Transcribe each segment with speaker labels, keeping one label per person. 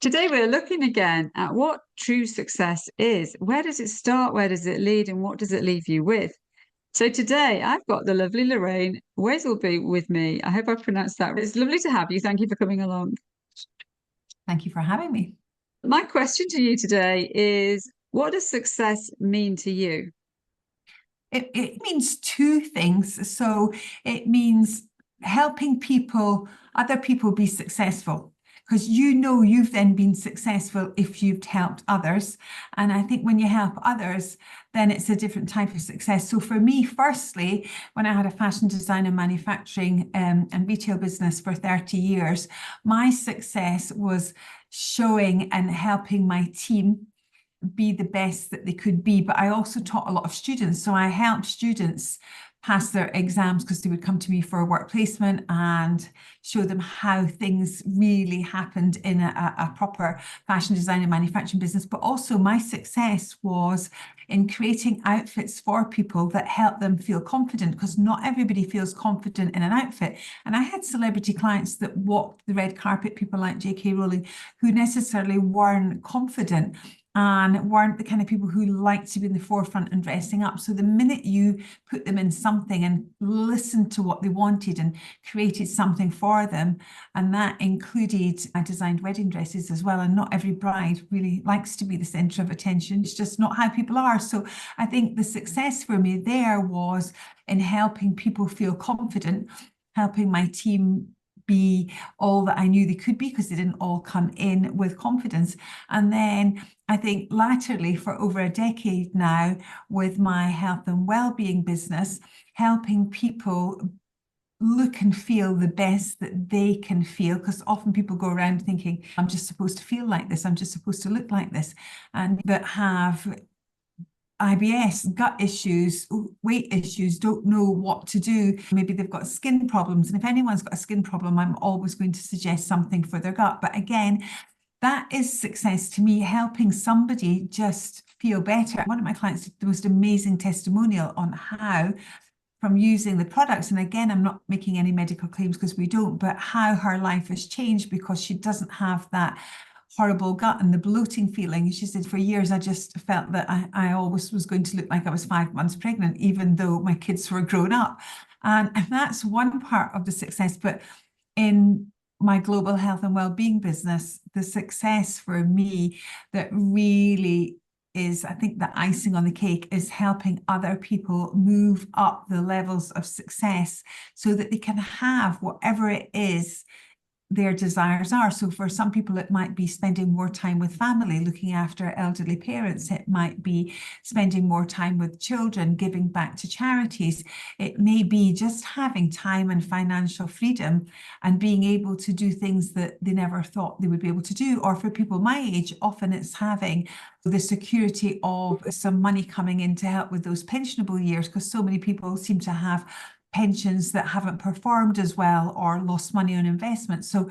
Speaker 1: Today, we're looking again at what true success is. Where does it start? Where does it lead? And what does it leave you with? So, today, I've got the lovely Lorraine Weselby with me. I hope I pronounced that right. It's lovely to have you. Thank you for coming along.
Speaker 2: Thank you for having me.
Speaker 1: My question to you today is, what does success mean to you?
Speaker 2: It means two things. So it means helping other people be successful, because you've then been successful if you've helped others. And I think when you help others, then it's a different type of success. So for me, firstly, when I had a fashion design and manufacturing and retail business for 30 years, my success was showing and helping my team be the best that they could be. But I also taught a lot of students. So I helped students pass their exams because they would come to me for a work placement and show them how things really happened in a proper fashion design and manufacturing business. But also my success was in creating outfits for people that help them feel confident, because not everybody feels confident in an outfit. And I had celebrity clients that walked the red carpet, people like J.K. Rowling, who necessarily weren't confident and weren't the kind of people who liked to be in the forefront and dressing up. So the minute you put them in something and listened to what they wanted and created something for them, and that included, I designed wedding dresses as well, and not every bride really likes to be the center of attention. It's just not how people are. So I think the success for me there was in helping people feel confident, helping my team be all that I knew they could be, because they didn't all come in with confidence. And then I think latterly, for over a decade now, with my health and well-being business, helping people look and feel the best that they can feel, because often people go around thinking, I'm just supposed to feel like this, I'm just supposed to look like this, and that have IBS, gut issues, weight issues, don't know what to do. Maybe they've got skin problems. And if anyone's got a skin problem, I'm always going to suggest something for their gut. But again, that is success to me, helping somebody just feel better. One of my clients did the most amazing testimonial on how, from using the products, and again, I'm not making any medical claims because we don't, but how her life has changed because she doesn't have that horrible gut and the bloating feeling. She said, for years, I just felt that I always was going to look like I was 5 months pregnant, even though my kids were grown up. And that's one part of the success. But in my global health and well-being business, the success for me that really is, I think, the icing on the cake is helping other people move up the levels of success so that they can have whatever it is their desires are. So for some people, it might be spending more time with family, looking after elderly parents. It might be spending more time with children, giving back to charities. It may be just having time and financial freedom and being able to do things that they never thought they would be able to do. Or for people my age, often it's having the security of some money coming in to help with those pensionable years, because so many people seem to have pensions that haven't performed as well or lost money on investments. So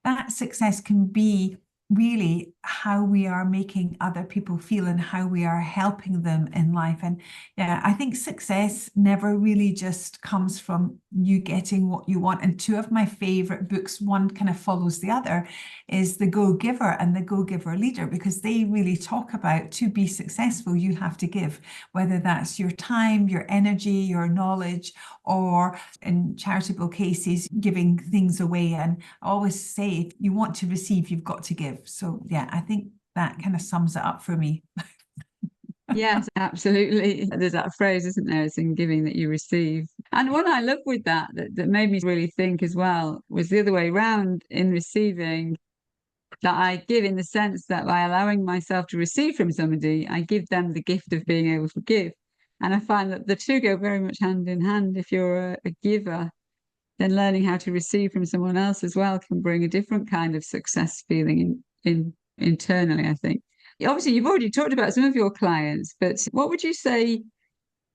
Speaker 2: that success can be really how we are making other people feel and how we are helping them in life. And yeah, I think success never really just comes from you getting what you want. And two of my favorite books, one kind of follows the other, is The Go-Giver and The Go-Giver Leader, because they really talk about, to be successful, you have to give, whether that's your time, your energy, your knowledge, or in charitable cases, giving things away. And I always say, if you want to receive, you've got to give. So yeah, I think that kind of sums it up for me.
Speaker 1: Yes, absolutely. There's that phrase, isn't there? It's in giving that you receive. And what I love with that made me really think as well was the other way around, in receiving, that I give in the sense that by allowing myself to receive from somebody, I give them the gift of being able to give. And I find that the two go very much hand in hand. If you're a giver, then learning how to receive from someone else as well can bring a different kind of success feeling in internally, I think. Obviously, you've already talked about some of your clients, but what would you say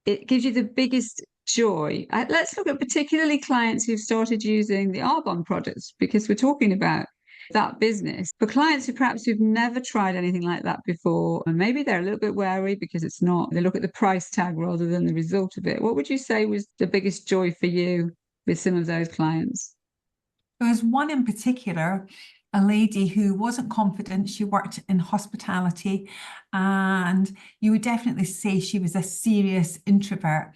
Speaker 1: it gives you the biggest joy? Let's look at particularly clients who've started using the Arbonne products, because we're talking about that business. For clients who've never tried anything like that before, and maybe they're a little bit wary because it's not, they look at the price tag rather than the result of it. What would you say was the biggest joy for you with some of those clients?
Speaker 2: There's one in particular a lady who wasn't confident. She worked in hospitality, and you would definitely say she was a serious introvert,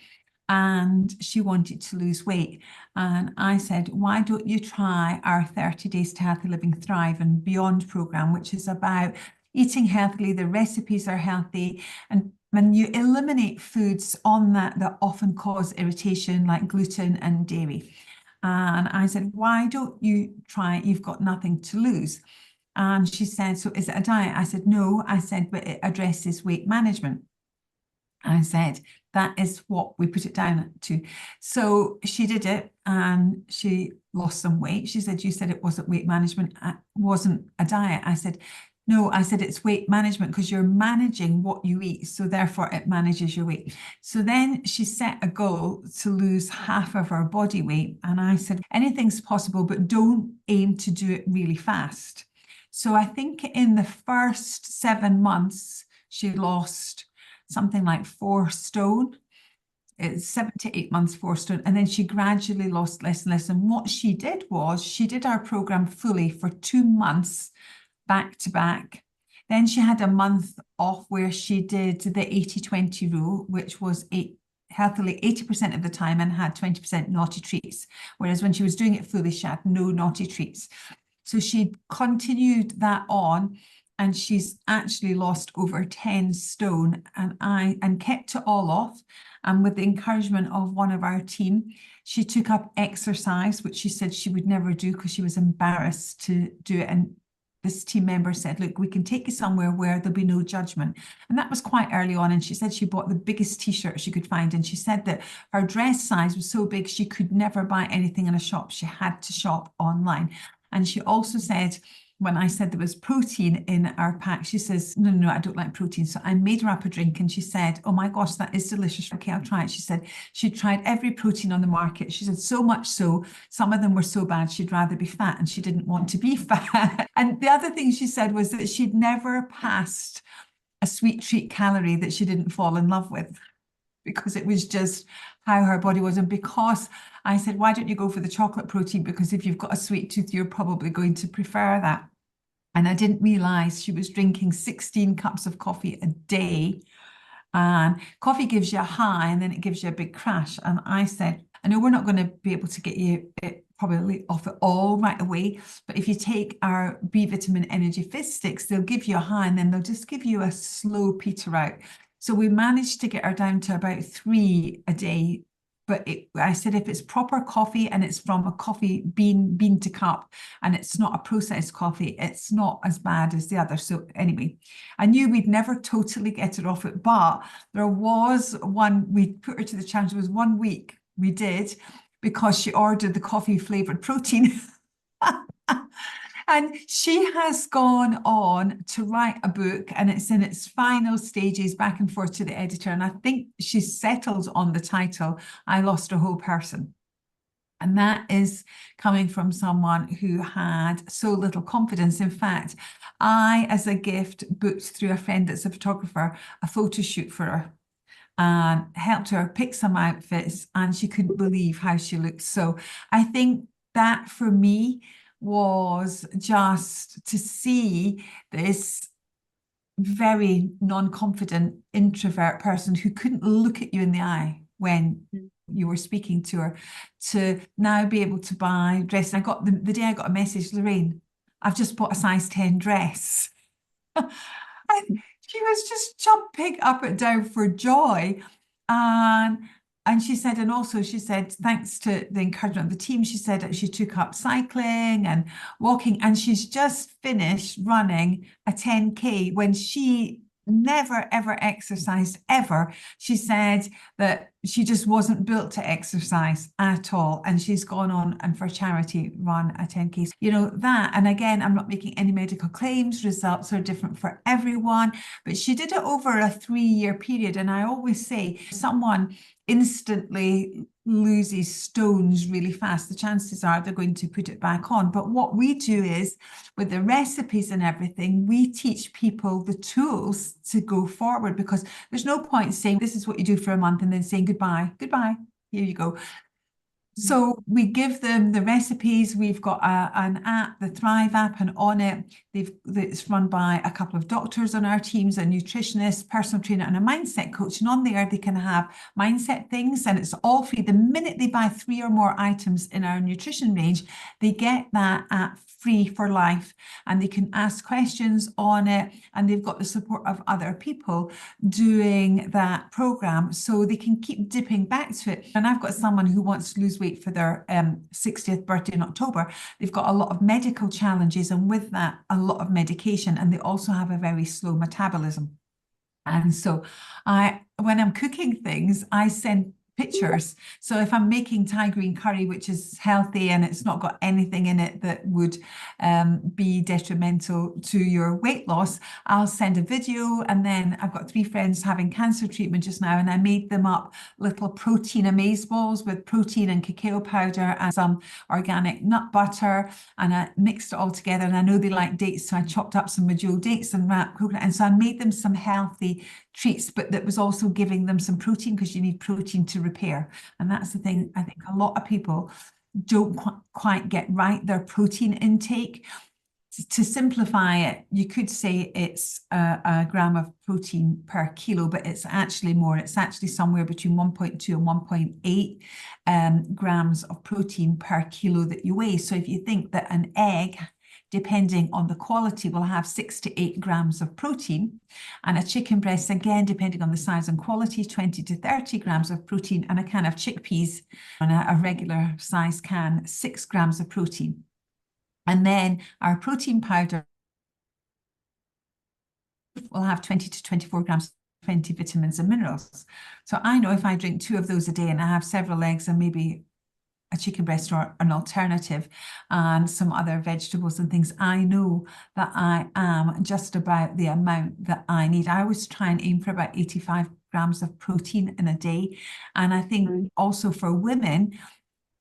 Speaker 2: and she wanted to lose weight. And I said, why don't you try our 30 Days to Healthy Living, Thrive and Beyond program, which is about eating healthily. The recipes are healthy, and when you eliminate foods on that often cause irritation, like gluten and dairy. And I said, why don't you try it? You've got nothing to lose. And she said, so is it a diet? I said, no. I said, but it addresses weight management. I said, that is what we put it down to. So she did it and she lost some weight. She said, you said it wasn't weight management, it wasn't a diet. I said, no, I said it's weight management because you're managing what you eat. So therefore it manages your weight. So then she set a goal to lose half of her body weight. And I said, anything's possible, but don't aim to do it really fast. So I think in the first 7 months, she lost something like 4 stone. It's 7 to 8 months, 4 stone. And then she gradually lost less and less. And what she did was she did our program fully for 2 months back to back. Then she had a month off where she did the 80-20 rule, which was healthily 80% of the time and had 20% naughty treats. Whereas when she was doing it fully, she had no naughty treats. So she continued that on, and she's actually lost over 10 stone, and kept it all off. And with the encouragement of one of our team, she took up exercise, which she said she would never do because she was embarrassed to do it. And this team member said, look, we can take you somewhere where there'll be no judgment. And that was quite early on. And she said she bought the biggest t-shirt she could find. And she said that her dress size was so big, she could never buy anything in a shop. She had to shop online. And she also said, when I said there was protein in our pack, she says, no, I don't like protein. So I made her up a drink, and she said, oh my gosh, that is delicious. Okay, I'll try it. She said she tried every protein on the market. She said, so much so, some of them were so bad, she'd rather be fat, and she didn't want to be fat. And the other thing she said was that she'd never passed a sweet treat calorie that she didn't fall in love with, because it was just how her body was. And because I said, why don't you go for the chocolate protein? Because if you've got a sweet tooth, you're probably going to prefer that. And I didn't realize she was drinking 16 cups of coffee a day. And coffee gives you a high and then it gives you a big crash. And I said, I know we're not going to be able to get you it probably off it all right away, but if you take our B vitamin energy fizz sticks, they'll give you a high and then they'll just give you a slow peter out. So we managed to get her down to about 3 a day. But I said, if it's proper coffee and it's from a coffee bean to cup, and it's not a processed coffee, it's not as bad as the other. So anyway, I knew we'd never totally get her off it, but there was we put her to the challenge. It was 1 week we did, because she ordered the coffee flavored protein. And she has gone on to write a book, and it's in its final stages, back and forth to the editor. And I think she's settled on the title, I Lost a Whole Person. And that is coming from someone who had so little confidence. In fact, I, as a gift, booked through a friend that's a photographer, a photo shoot for her, and helped her pick some outfits, and she couldn't believe how she looked. So I think that for me was just to see this very non-confident introvert person who couldn't look at you in the eye when you were speaking to her, to now be able to buy dress. And I got the day I got a message, Lorraine, I've just bought a size 10 dress. And she was just jumping up and down for joy. And she said, and also she said, thanks to the encouragement of the team, she said that she took up cycling and walking, and she's just finished running a 10K when she never, ever exercised ever. She said that she just wasn't built to exercise at all. And she's gone on and for charity run a 10K. You know, that, and again, I'm not making any medical claims. Results are different for everyone, but she did it over a 3-year period. And I always say, someone instantly loses stones really fast, the chances are they're going to put it back on. But what we do is, with the recipes and everything, we teach people the tools to go forward, because there's no point saying this is what you do for a month and then saying goodbye, here you go. So we give them the recipes. We've got an app, the Thrive app, and on it, it's run by a couple of doctors on our teams, a nutritionist, personal trainer, and a mindset coach. And on there, they can have mindset things, and it's all free. The minute they buy 3 or more items in our nutrition range, they get that app free for life, and they can ask questions on it, and they've got the support of other people doing that program, so they can keep dipping back to it. And I've got someone who wants to lose weight for their 60th birthday in October. They've got a lot of medical challenges, and with that, a lot of medication, and they also have a very slow metabolism. And so when I'm cooking things, I send pictures. So if I'm making Thai green curry, which is healthy and it's not got anything in it that would be detrimental to your weight loss, I'll send a video. And then I've got 3 friends having cancer treatment just now, and I made them up little protein amaze balls with protein and cacao powder and some organic nut butter, and I mixed it all together. And I know they like dates, so I chopped up some medjool dates and wrapped coconut. And so I made them some healthy treats, but that was also giving them some protein, because you need protein to repair. And that's the thing, I think a lot of people don't quite get right, their protein intake. To simplify it, you could say it's a gram of protein per kilo, but it's actually more. It's actually somewhere between 1.2 and 1.8 grams of protein per kilo that you weigh. So if you think that an egg, depending on the quality, will have 6 to 8 grams of protein, and a chicken breast, again, depending on the size and quality, 20 to 30 grams of protein, and a can of chickpeas, and a regular size can, 6 grams of protein. And then our protein powder will have 20 to 24 grams, 20 vitamins and minerals. So I know if I drink 2 of those a day and I have several eggs and maybe a chicken breast or an alternative and some other vegetables and things, I know that I am just about the amount that I need. I always try and aim for about 85 grams of protein in a day. And I think also for women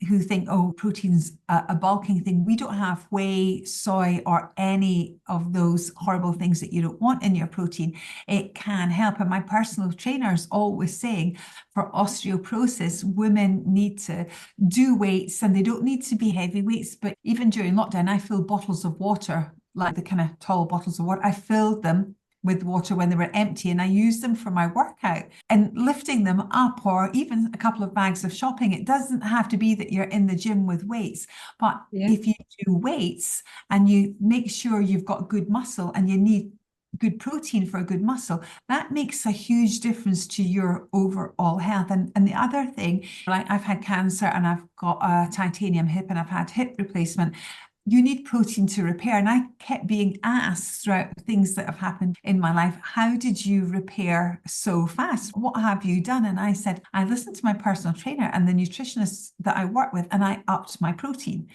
Speaker 2: who think, oh, protein's a bulking thing, we don't have whey, soy, or any of those horrible things that you don't want in your protein. It can help. And my personal trainer is always saying, for osteoporosis, women need to do weights, and they don't need to be heavy weights. But even during lockdown, I filled bottles of water, like the kind of tall bottles of water. I filled them with water when they were empty, and I used them for my workout. And lifting them up, or even a couple of bags of shopping, it doesn't have to be that you're in the gym with weights, but if you do weights and you make sure you've got good muscle, and you need good protein for a good muscle, that makes a huge difference to your overall health. And the other thing, like I've had cancer and I've got a titanium hip and I've had hip replacement. You need protein to repair. And I kept being asked throughout things that have happened in my life, how did you repair so fast? What have you done? And I said, I listened to my personal trainer and the nutritionists that I work with, and I upped my protein.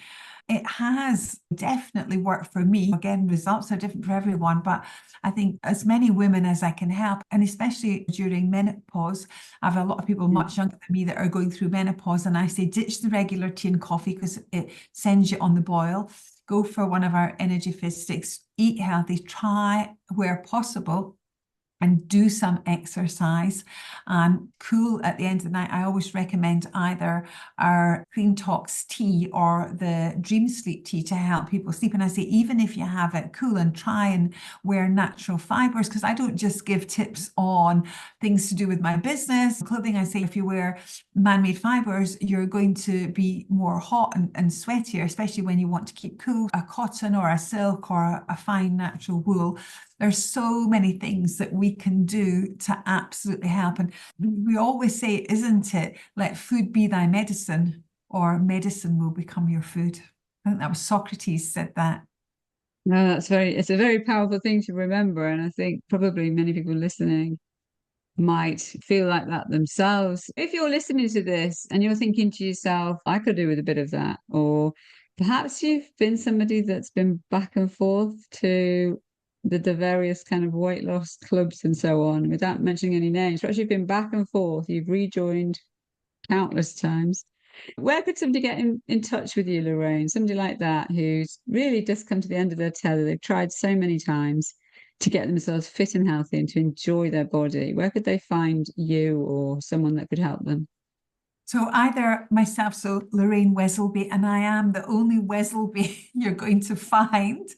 Speaker 2: It has definitely worked for me. Again, results are different for everyone, but I think as many women as I can help, and especially during menopause, I have a lot of people much younger than me that are going through menopause, and I say ditch the regular tea and coffee because it sends you on the boil. Go for one of our energy fizz sticks, eat healthy, try where possible, and do some exercise and cool at the end of the night. I always recommend either our Clean Talks tea or the Dream Sleep tea to help people sleep. And I say, even if you have it, cool, and try and wear natural fibers, because I don't just give tips on things to do with my business clothing. I say, if you wear man-made fibers, you're going to be more hot and sweatier, especially when you want to keep cool. A cotton or a silk or a fine natural wool. There's so many things that we can do to absolutely help. And we always say, isn't it, let food be thy medicine, or medicine will become your food. I think that was Socrates said that.
Speaker 1: No, it's a very powerful thing to remember. And I think probably many people listening might feel like that themselves. If you're listening to this and you're thinking to yourself, I could do with a bit of that, or perhaps you've been somebody that's been back and forth to the various kind of weight loss clubs and so on, without mentioning any names, but you've been back and forth, you've rejoined countless times. Where could somebody get in touch with you, Lorraine? Somebody like that who's really just come to the end of their tether. They've tried so many times to get themselves fit and healthy and to enjoy their body. Where could they find you or someone that could help them?
Speaker 2: So either myself, so Lorraine Weselby, and I am the only Weselby you're going to find,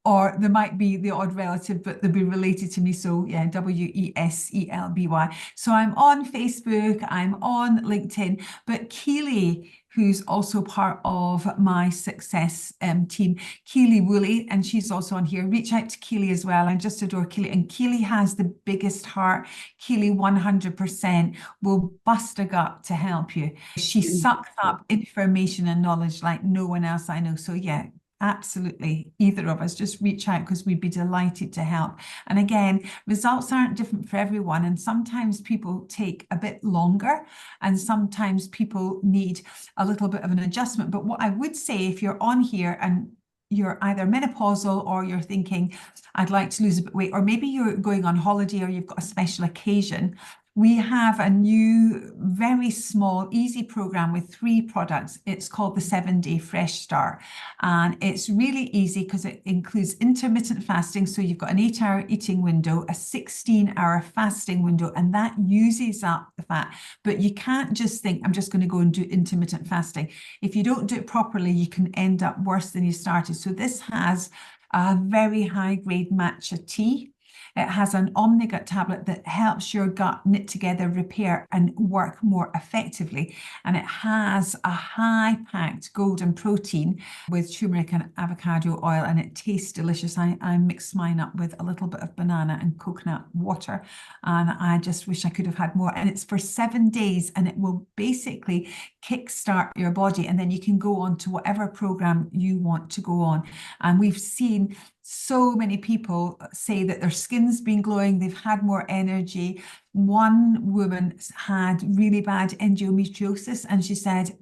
Speaker 2: or there might be the odd relative, but they'll be related to me. So yeah, Weselby. So I'm on Facebook, I'm on LinkedIn, but Keely, who's also part of my success team, Keely Woolley, and she's also on here. Reach out to Keely as well. I just adore Keely. And Keely has the biggest heart. Keely 100% will bust a gut to help you. She sucks up information and knowledge like no one else I know. So yeah, absolutely. Either of us, just reach out because we'd be delighted to help. And again, results aren't different for everyone. And sometimes people take a bit longer and sometimes people need a little bit of an adjustment. But what I would say, if you're on here and you're either menopausal or you're thinking, I'd like to lose a bit of weight, or maybe you're going on holiday or you've got a special occasion, we have a new, very small, easy program with 3 products. It's called the 7-Day Fresh Start. And it's really easy because it includes intermittent fasting. So you've got an 8-hour eating window, a 16-hour fasting window, and that uses up the fat. But you can't just think, I'm just going to go and do intermittent fasting. If you don't do it properly, you can end up worse than you started. So this has a very high grade matcha tea. It has an Omni-Gut tablet that helps your gut knit together, repair, and work more effectively. And it has a high-packed golden protein with turmeric and avocado oil, and it tastes delicious. I mix mine up with a little bit of banana and coconut water, and I just wish I could have had more. And it's for 7 days, and it will basically kickstart your body, and then you can go on to whatever program you want to go on. And we've seen so many people say that their skin's been glowing, they've had more energy. One woman had really bad endometriosis, and she said,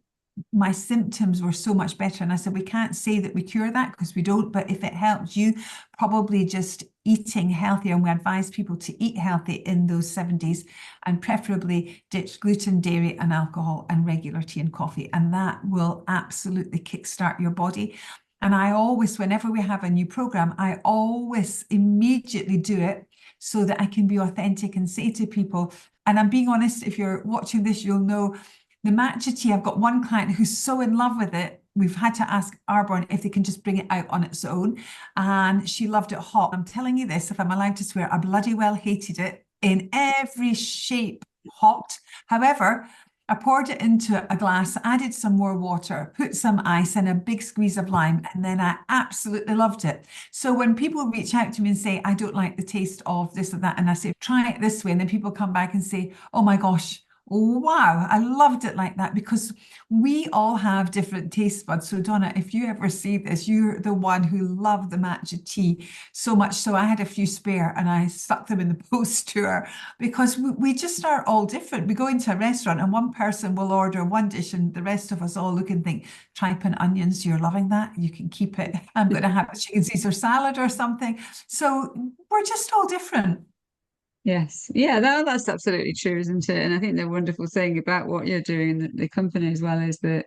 Speaker 2: my symptoms were so much better. And I said, we can't say that we cure that because we don't, but if it helps you, probably just eating healthier. And we advise people to eat healthy in those 7 days and preferably ditch gluten, dairy, and alcohol and regular tea and coffee. And that will absolutely kickstart your body. And I always, whenever we have a new program, I always immediately do it so that I can be authentic and say to people, and I'm being honest, if you're watching this, you'll know the matcha tea. I've got one client who's so in love with it. We've had to ask Arbonne if they can just bring it out on its own. And she loved it hot. I'm telling you this, if I'm allowed to swear, I bloody well hated it in every shape hot. However, I poured it into a glass, added some more water, put some ice and a big squeeze of lime, and then I absolutely loved it. So when people reach out to me and say, I don't like the taste of this or that, and I say, try it this way, and then people come back and say, oh my gosh, wow, I loved it like that, because we all have different taste buds. So Donna, if you ever see this, you're the one who loved the matcha tea so much. So I had a few spare and I stuck them in the post to her, because we just are all different. We go into a restaurant and one person will order one dish and the rest of us all look and think, tripe and onions, you're loving that, you can keep it. I'm going to have a chicken Caesar salad or something. So we're just all different.
Speaker 1: Yes. Yeah, that's absolutely true, isn't it? And I think the wonderful thing about what you're doing in the company as well is that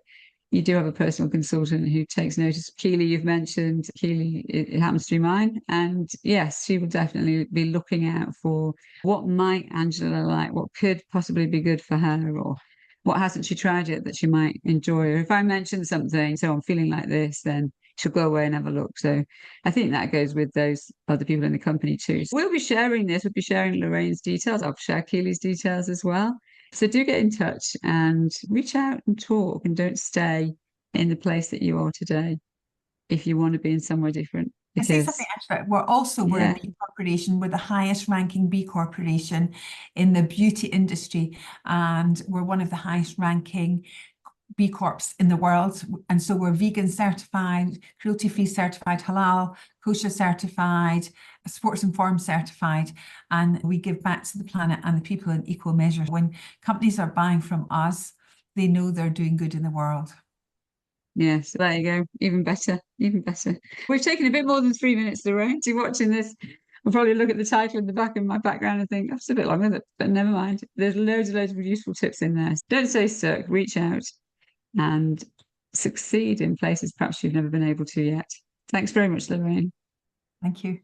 Speaker 1: you do have a personal consultant who takes notice. Keely, you've mentioned. Keely, it happens to be mine. And yes, she will definitely be looking out for what might Angela like, what could possibly be good for her, or what hasn't she tried yet that she might enjoy. Or if I mention something, so I'm feeling like this, then she'll go away and have a look. So I think that goes with those other people in the company too. So we'll be sharing this. We'll be sharing Lorraine's details. I'll share Keely's details as well. So do get in touch and reach out and talk, and don't stay in the place that you are today if you want to be in somewhere different.
Speaker 2: I say something extra. We're a B corporation. We're the highest ranking B corporation in the beauty industry, and we're one of the highest ranking B Corps in the world. And so we're vegan certified, cruelty-free certified, halal, kosher certified, Sports Informed certified, and we give back to the planet and the people in equal measure. When companies are buying from us, they know they're doing good in the world.
Speaker 1: Yes, there you go. Even better, even better. We've taken a bit more than 3 minutes, Lorraine, to watching this. We'll probably look at the title in the back of my background and think, that's a bit long, isn't it? But never mind. There's loads of useful tips in there. Don't stay stuck. Reach out and succeed in places perhaps you've never been able to yet. Thanks very much, Lorraine.
Speaker 2: Thank you.